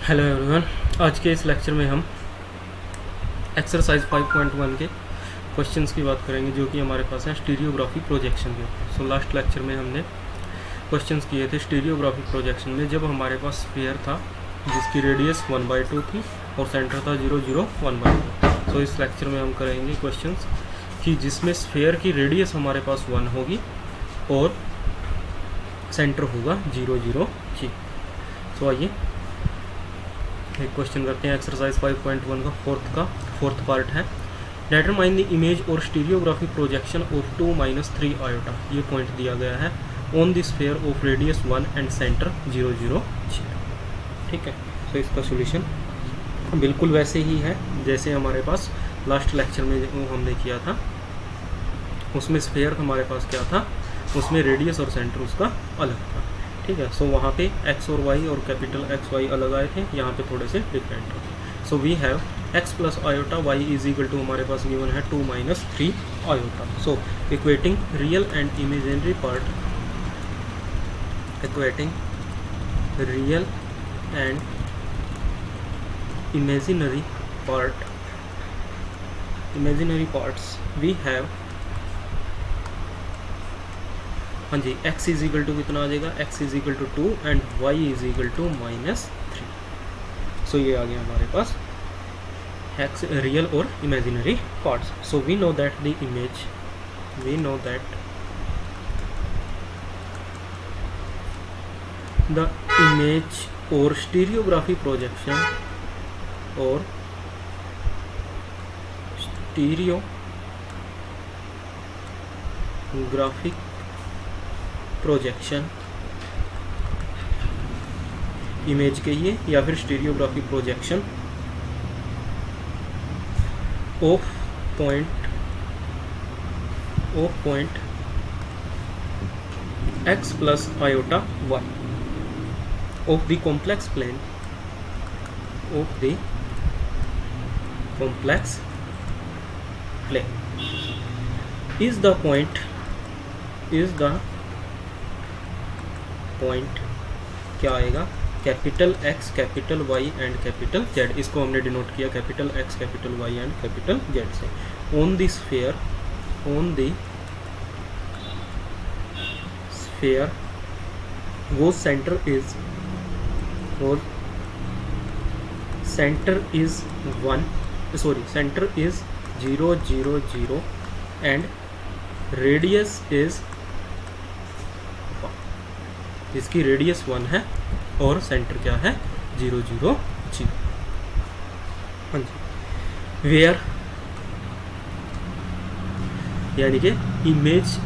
Hello everyone. आज के इस लेक्चर में हम एक्सरसाइज 5.1 के क्वेश्चंस की बात करेंगे जो कि हमारे पास है स्टीरियोग्राफी प्रोजेक्शन के ऊपर। सो लास्ट लेक्चर में हमने क्वेश्चंस किए थे स्टीरियोग्राफी प्रोजेक्शन में, जब हमारे पास स्फीयर था जिसकी रेडियस 1/2 थी और सेंटर था 0, 0, 1/2। सो इस लेक्चर में हम करेंगे क्वेश्चंस कि जिसमें स्फीयर की रेडियस हमारे पास 1 होगी और सेंटर होगा 0, 0, 0। सो आइए एक क्वेश्चन करते हैं। एक्सरसाइज 5.1 का फोर्थ पार्ट है। डिटरमाइन द इमेज और स्टीरियोग्राफी प्रोजेक्शन ऑफ 2-3 आयोटा। ये पॉइंट दिया गया है on the sphere of radius 1 and centre 0, 0, 0। ठीक है। तो इसका सॉल्यूशन बिल्कुल वैसे ही है जैसे हमारे पास लास्ट लेक्चर में हमने किया था। उसमें स्फीयर हमारे पास क्या था, उसमें रेडियस और सेंटर उसका अलग था। ठीक है। सो वहाँ पे x और y और कैपिटल एक्स वाई अलग आए थे, यहाँ पे थोड़े से डिफरेंट होते। So we have x plus iota y is equal to हमारे पास गिवन है 2-3 iota. So equating real and imaginary part, equating real and imaginary parts we have, हाँ जी, x इज इक्वल टू कितना आ जाएगा, x is equal to 2 and y is equal to -3। So ये आ गया हमारे पास x रियल और imaginary parts. So we know that the image, we know that the image और स्टीरियोग्राफी प्रोजेक्शन और स्टीरियोग्राफिक प्रोजेक्शन इमेज कहिए या फिर stereography projection of point x plus iota y of the complex plane, of the complex plane is the point क्या आएगा, capital X, capital Y and capital Z। इसको हमने denote किया capital X, capital Y and capital Z से। On the sphere, वो centre is 0, 0, 0 and radius is, इसकी radius 1 है और सेंटर क्या है 0, 0, 0। हाँ जी। वेयर यानी कि image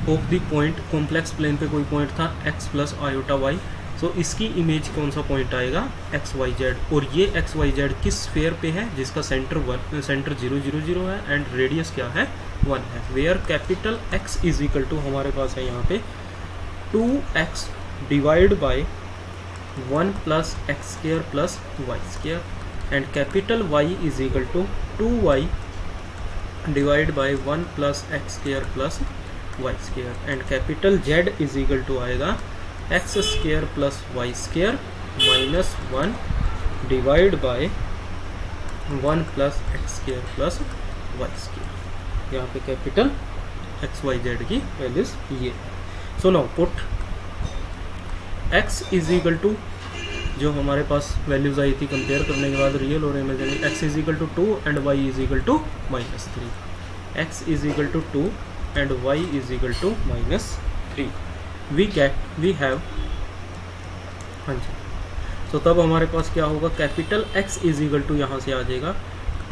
of the point, complex plane पे कोई पॉइंट था x plus iota y। So इसकी इमेज कौन सा पॉइंट आएगा, एक्स वाई जेड। और ये एक्स वाई जेड किस स्फीयर पे है जिसका सेंटर 0, 0, 0 है एंड रेडियस क्या है 1 है। Where capital x is equal to हमारे पास है यहाँ पे 2x divide by 1 plus x square plus y square and capital y is equal to 2y divide by 1 plus x square plus y square and capital z is equal to आएगा x square plus y square minus 1 divide by 1 plus x square plus y square. यहाँ पे capital x y Z की values ये। So now put x is equal to, जो हमारे पास values आई थी compare करने के बाद रियल और imaginary, x is equal to 2 and y is equal to -3। x is equal to 2 and y is equal to -3। We have, हाँ जी। तो तब हमारे पास क्या होगा, capital x is equal to यहाँ से आ जाएगा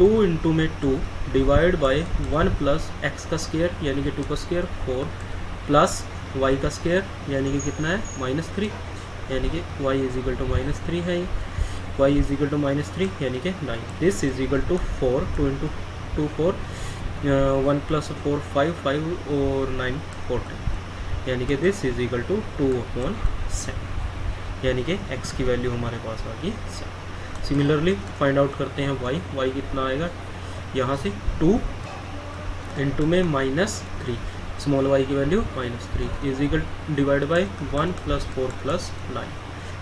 2 इंटू में 2 डिवाइड बाय 1 प्लस x का स्क्वायर यानी कि 2 का स्क्वायर 4 प्लस y का स्क्वायर यानी कि कितना है -3, यानी कि y इज इक्वल टू -3 है ये, y इज इक्वल टू -3 यानी कि 9। This is equal to 4, 2 into 2 4, 1 plus 4 5 5 और 9 14 यानी कि दिस इज इक्वल टू 2/7 यानी कि x की वैल्यू हमारे पास आ गई 7। सिमिलरली फाइंड आउट करते हैं y कितना आएगा, यहाँ से 2 इंटू में -3, स्मॉल y की value -3 is equal divide by 1 plus 4 plus 9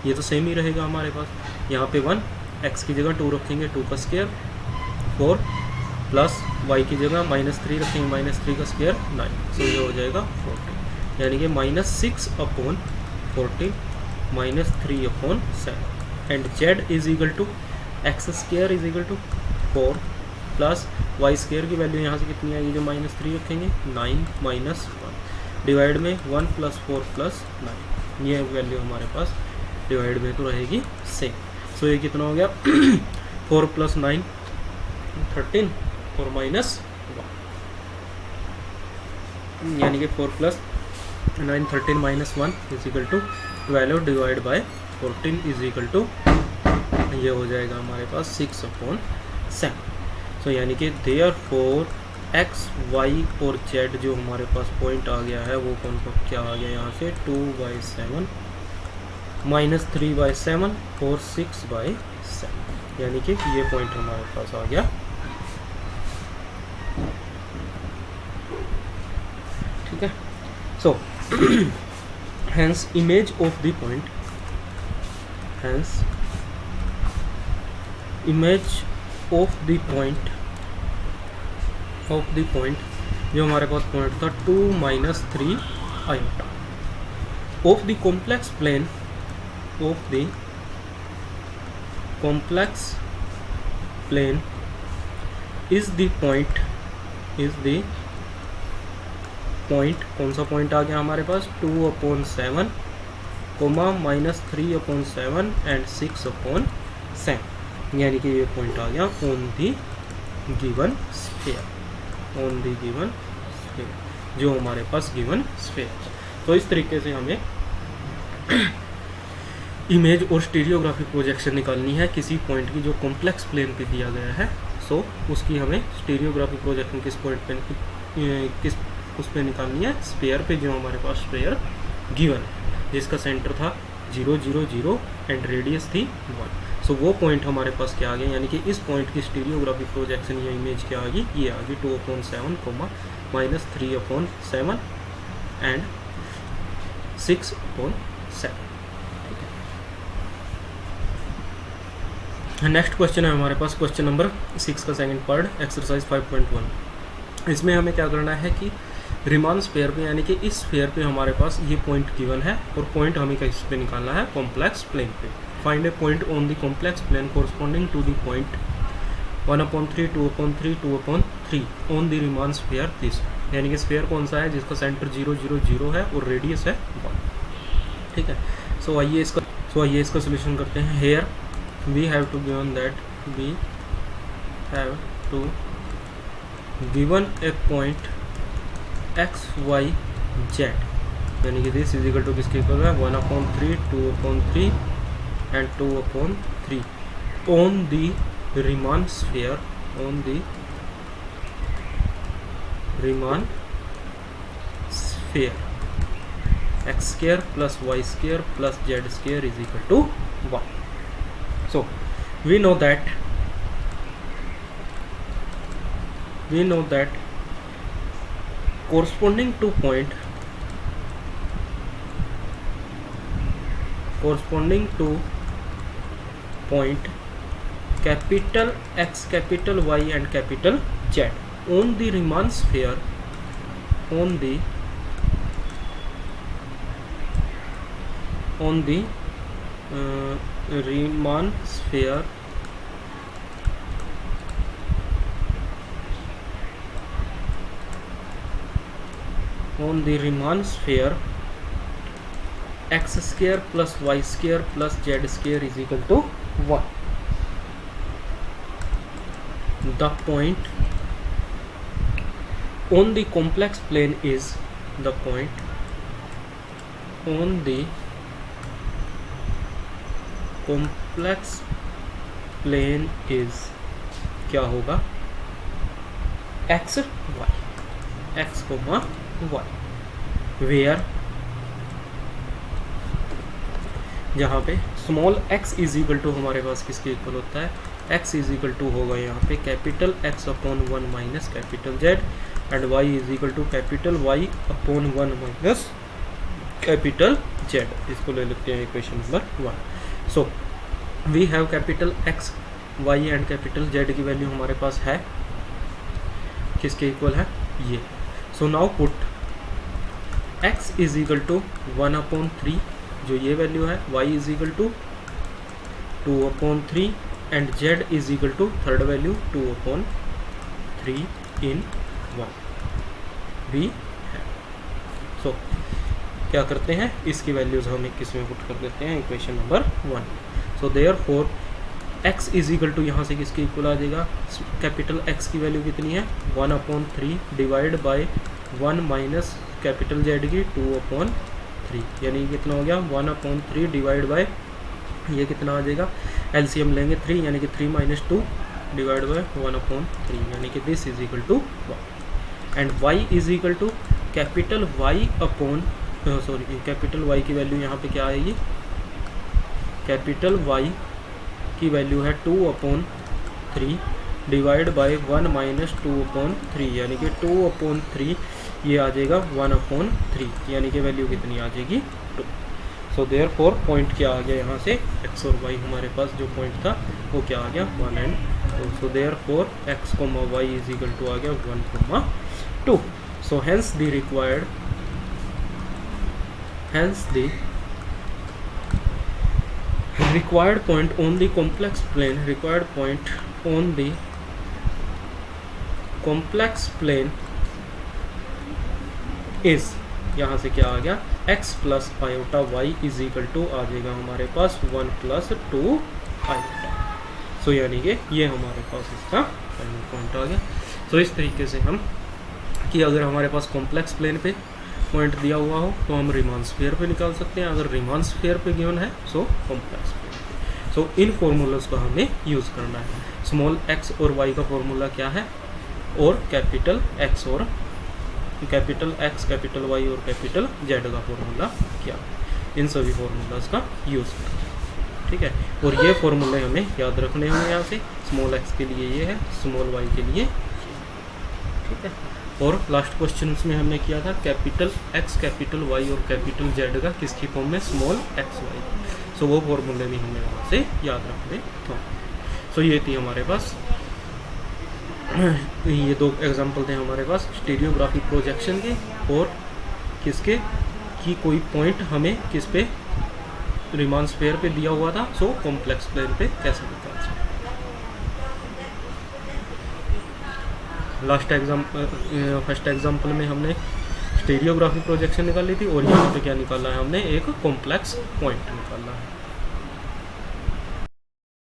ये तो सेम ही रहेगा हमारे पास। यहाँ पे 1, x की जगह 2 रखेंगे, 2 का स्क्वायर 4 प्लस y की जगह -3 रखेंगे, -3 का स्क्वायर 9। सो ये हो जाएगा 14, यानी कि -6/14 -3/7 and z is equal to x square is equal to 4 plus y square की वैल्यू यहाँ से कितनी आएगी, जो -3 रखेंगे 9 - 1 डिवाइड में 1 + 4 + 9, ये वैल्यू हमारे पास डिवाइड में तो रहेगी सेम। सो ये कितना हो गया 4 + 9 13 और -1, यानी कि 4 + 9 13 - 1 is equal to 12 divide by 14 is equal to ये हो जाएगा हमारे पास 6/7। सो यानी कि देयरफॉर x, y और z जो हमारे पास पॉइंट आ गया है वो कौन सा क्या आ गया यहाँ से 2/7 -3/7 और 6/7, यानी कि ये पॉइंट हमारे पास आ गया। ठीक है, सो hence image of the point, hence image of the point जो हमारे पास पॉइंट था 2 - 3 iota of the complex plane is the point कौन सा पॉइंट आ गया हमारे पास 2/7 -3/7 एंड 6/7, यानी कि ये पॉइंट आ गया ऑन दी गिवन स्फीयर, जो हमारे पास गिवन स्फीयर। तो इस तरीके से हमें इमेज और स्टीरियोग्राफिक प्रोजेक्शन निकालनी है किसी पॉइंट की जो कॉम्प्लेक्स प्लेन पे दिया गया है। सो उसकी हमें स्टीरियोग्राफिक प्रोजेक्शन किस पॉइंट पे किस उस पे निकालनी है, स्फीयर पे, जो हमारे पास स्फीयर गिवन है, जिसका सेंटर था 0 0 0 एंड रेडियस थी 1। सो वो पॉइंट हमारे पास क्या आ गया, यानी कि इस पॉइंट की स्टीरियोग्राफिक प्रोजेक्शन या इमेज क्या आ गई, ये आ गई 2/7 -3/7 एंड 6/7। ठीक है, नेक्स्ट क्वेश्चन है हमारे पास क्वेश्चन नंबर 6 का सेकंड पार्ट, एक्सरसाइज 5.1। इसमें हमें क्या करना है कि रिमान स्फीयर पे, यानी कि इस स्फीयर पे हमारे पास ये पॉइंट गिवन है और पॉइंट हमें किस पे निकालना है, कॉम्प्लेक्स प्लेन पे। Find a point on the complex plane corresponding to the point 1/3 2/3 2/3 on the Riemann sphere this, यानी कि स्फीयर कौन सा है जिसका सेंटर 0 0 0 है और रेडियस है 1। ठीक है, सो आइए इसका सोल्यूशन करते हैं। Here we have to given that we have to given a point x y z, यानी कि दिस इज इक्वल टू किसके इक्वल है 1/3 2/3 and 2/3 on the Riemann sphere, x square plus y square plus z square is equal to 1. So we know that corresponding to point capital X, capital Y and capital Z on the Riemann sphere, on the Riemann sphere x square plus y square plus z square is equal to 1. The point on the complex plane is क्या होगा x y, where जहाँ पे small x is equal to हमारे पास किसके equal होता है, x is equal to होगा यहाँ पे capital X/1 minus capital Z and y is equal to capital Y/1 minus capital Z। इसको ले लेते हैं equation number 1। So we have capital x y and capital z की वैल्यू हमारे पास है, किसके इक्वल है, ये। So now put x is equal to 1/3 जो ये वैल्यू है, y is equal to 2/3 and z is equal to third value 2/3 इन 1 भी है। सो क्या करते हैं, इसकी वैल्यूज हम किस में पुट कर देते हैं, equation number 1। So therefore x is equal to यहाँ से किसके इक्वल आ जाएगा, कैपिटल x की वैल्यू कितनी है 1/3 divide by 1 minus capital z की 2/3, यानी कितना हो गया 1/3 डिवाइड बाय ये कितना आ जाएगा, एलसीएम लेंगे 3 यानी कि 3 माइनस 2 डिवाइड बाय 1/3 यानी कि this is equal to 1 and y is equal to capital capital y की वैल्यू यहाँ पे क्या आएगी, कैपिटल y की वैल्यू है 2/3 डिवाइड बाय 1 माइनस 2/3 यानी कि 2/3 ये आ जाएगा 1/3 यानी कि वैल्यू कितनी आ जाएगी 2। सो देयरफॉर पॉइंट क्या आ गया यहाँ से, x और y हमारे पास जो पॉइंट था वो क्या आ गया 1 and 2। So therefore x, y is equal to आ गया 1, 2। So hence the required point on the complex plane is, यहाँ से क्या आ गया x plus iota y is equal to आ जाएगा हमारे पास 1 प्लस 2 आयोटा। सो यानी कि ये हमारे पास इसका फाइनल पॉइंट आ गया। सो इस तरीके से हम कि अगर हमारे पास कॉम्प्लेक्स प्लेन पे पॉइंट दिया हुआ हो तो हम रीमान स्फीयर पे निकाल सकते हैं, अगर रीमान स्फीयर पे गिवन है सो कॉम्प्लेक्स प्लेन। सो इन फॉर्मूलाज को हमें यूज़ करना है। स्मॉल x और y का फॉर्मूला क्या है, और कैपिटल x और कैपिटल x, कैपिटल y और कैपिटल z का फॉर्मूला क्या है, इन सभी फॉर्मूलाज का यूज़ करना है, ठीक है। और ये फॉर्मूले हमें याद रखने होंगे यहाँ से, स्मॉल x के लिए ये है, स्मॉल y के लिए, ठीक है। और लास्ट क्वेश्चन में हमने किया था कैपिटल x, कैपिटल y और कैपिटल z का किसकी फॉर्म में, स्मॉल x y। सो वो फॉर्मूले भी हमें वहाँ से याद रखने हों। सो ये थी हमारे पास, ये दो एग्जांपल थे हमारे पास स्टीरियोग्राफिक प्रोजेक्शन के और किसके कि कोई पॉइंट हमें किस पे, रीमान स्फीयर पे दिया हुआ था, सो कॉम्प्लेक्स प्लेन पे कैसे निकाल सकते। फर्स्ट एग्जांपल में हमने स्टीरियोग्राफिक प्रोजेक्शन निकाली थी और यहाँ पे क्या निकाला है हमने, एक कॉम्प्लेक्स पॉइंट निकाला है।